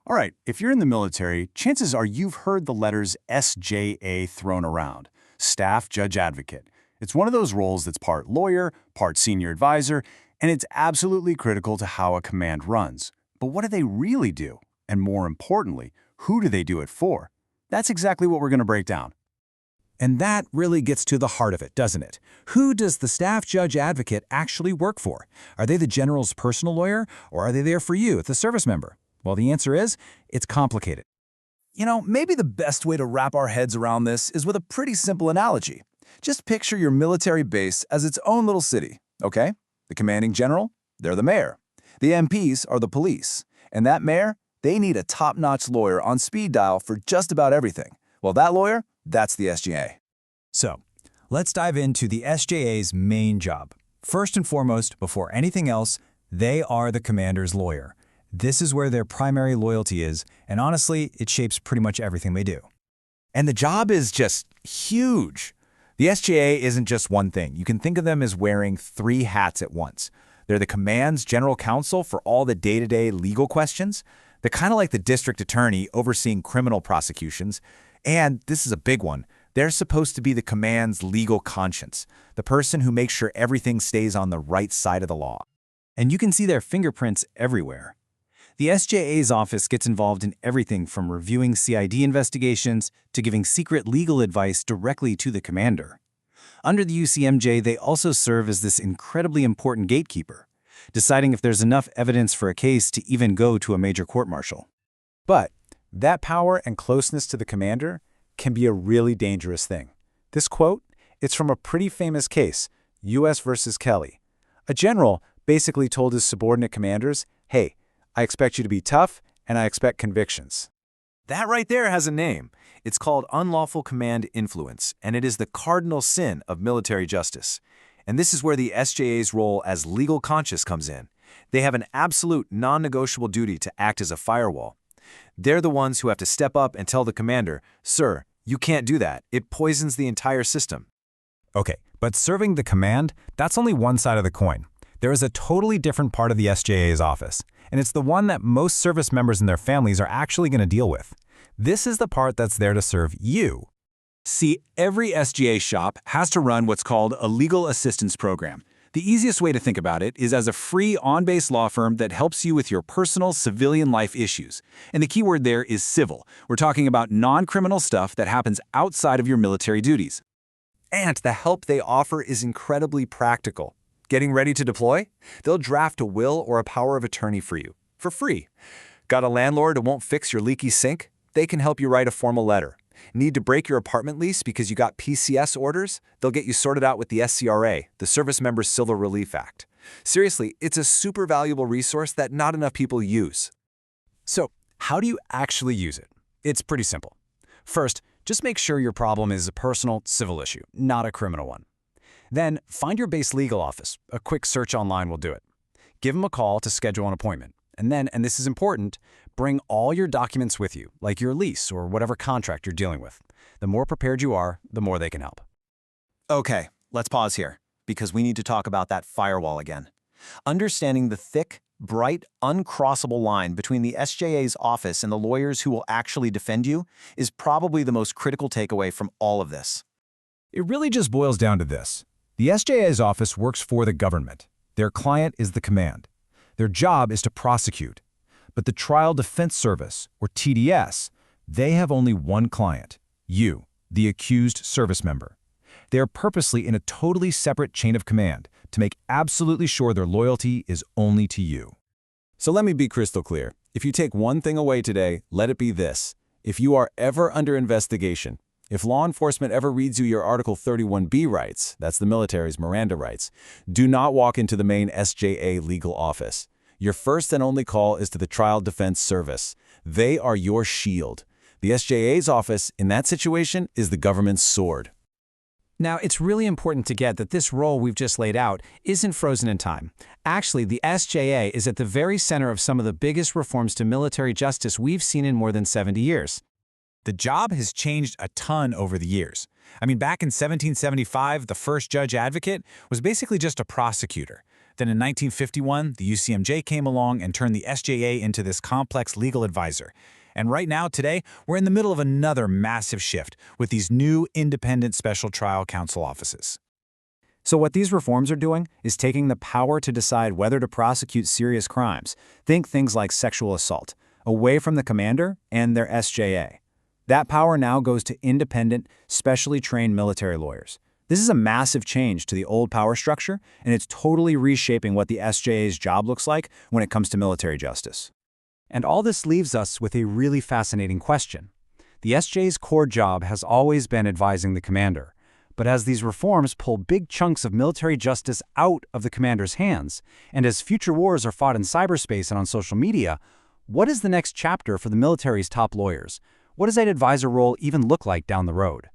All right, if you're in the military, chances are you've heard the letters SJA thrown around, Staff Judge Advocate. It's one of those roles that's part lawyer, part senior advisor, and it's absolutely critical to how a command runs. But what do they really do? And more importantly, who do they do it for? That's exactly what we're going to break down. And that really gets to the heart of it, doesn't it? Who does the Staff Judge Advocate actually work for? Are they the general's personal lawyer, or are they there for you, the service member? Well, the answer is, it's complicated. You know, maybe the best way to wrap our heads around this is with a pretty simple analogy. Just picture your military base as its own little city, okay? The commanding general, they're the mayor. The MPs are the police. And that mayor, they need a top-notch lawyer on speed dial for just about everything. Well, that lawyer, that's the SJA. So, let's dive into the SJA's main job. First and foremost, before anything else, they are the commander's lawyer. This is where their primary loyalty is, and honestly, it shapes pretty much everything they do. And the job is just huge. The SJA isn't just one thing. You can think of them as wearing 3 hats at once. They're the command's general counsel for all the day-to-day legal questions. They're kind of like the district attorney overseeing criminal prosecutions. And this is a big one. They're supposed to be the command's legal conscience, the person who makes sure everything stays on the right side of the law. And you can see their fingerprints everywhere. The SJA's office gets involved in everything from reviewing CID investigations to giving secret legal advice directly to the commander. Under the UCMJ, they also serve as this incredibly important gatekeeper, deciding if there's enough evidence for a case to even go to a major court-martial. But that power and closeness to the commander can be a really dangerous thing. This quote, it's from a pretty famous case, U.S. versus Kelly. A general basically told his subordinate commanders, hey, I expect you to be tough, and I expect convictions. That right there has a name. It's called unlawful command influence, and it is the cardinal sin of military justice. And this is where the SJA's role as legal conscience comes in. They have an absolute non-negotiable duty to act as a firewall. They're the ones who have to step up and tell the commander, sir, you can't do that. It poisons the entire system. Okay, but serving the command, that's only one side of the coin. There is a totally different part of the SJA's office, and it's the one that most service members and their families are actually going to deal with. This is the part that's there to serve you. See, every SJA shop has to run what's called a legal assistance program. The easiest way to think about it is as a free on-base law firm that helps you with your personal civilian life issues. And the key word there is civil. We're talking about non-criminal stuff that happens outside of your military duties. And the help they offer is incredibly practical. Getting ready to deploy? They'll draft a will or a power of attorney for you, for free. Got a landlord who won't fix your leaky sink? They can help you write a formal letter. Need to break your apartment lease because you got PCS orders? They'll get you sorted out with the SCRA, the Service Members Civil Relief Act. Seriously, it's a super valuable resource that not enough people use. So, how do you actually use it? It's pretty simple. First, just make sure your problem is a personal, civil issue, not a criminal one. Then, find your base legal office. A quick search online will do it. Give them a call to schedule an appointment. And then, and this is important, bring all your documents with you, like your lease or whatever contract you're dealing with. The more prepared you are, the more they can help. Okay, let's pause here, because we need to talk about that firewall again. Understanding the thick, bright, uncrossable line between the SJA's office and the lawyers who will actually defend you is probably the most critical takeaway from all of this. It really just boils down to this. The SJA's office works for the government. Their client is the command. Their job is to prosecute. But the Trial Defense Service, or TDS, they have only one client, you, the accused service member. They are purposely in a totally separate chain of command to make absolutely sure their loyalty is only to you. So let me be crystal clear. If you take one thing away today, let it be this. If you are ever under investigation, if law enforcement ever reads you your Article 31B rights, that's the military's Miranda rights, do not walk into the main SJA legal office. Your first and only call is to the Trial Defense Service. They are your shield. The SJA's office, in that situation, is the government's sword. Now, it's really important to get that this role we've just laid out isn't frozen in time. Actually, the SJA is at the very center of some of the biggest reforms to military justice we've seen in more than 70 years. The job has changed a ton over the years. I mean, back in 1775, the first judge advocate was basically just a prosecutor. Then in 1951, the UCMJ came along and turned the SJA into this complex legal advisor. And right now, today, we're in the middle of another massive shift with these new independent special trial counsel offices. So what these reforms are doing is taking the power to decide whether to prosecute serious crimes, think things like sexual assault, away from the commander and their SJA. That power now goes to independent, specially trained military lawyers. This is a massive change to the old power structure, and it's totally reshaping what the SJA's job looks like when it comes to military justice. And all this leaves us with a really fascinating question. The SJA's core job has always been advising the commander. But as these reforms pull big chunks of military justice out of the commander's hands, and as future wars are fought in cyberspace and on social media, what is the next chapter for the military's top lawyers? What does that advisor role even look like down the road?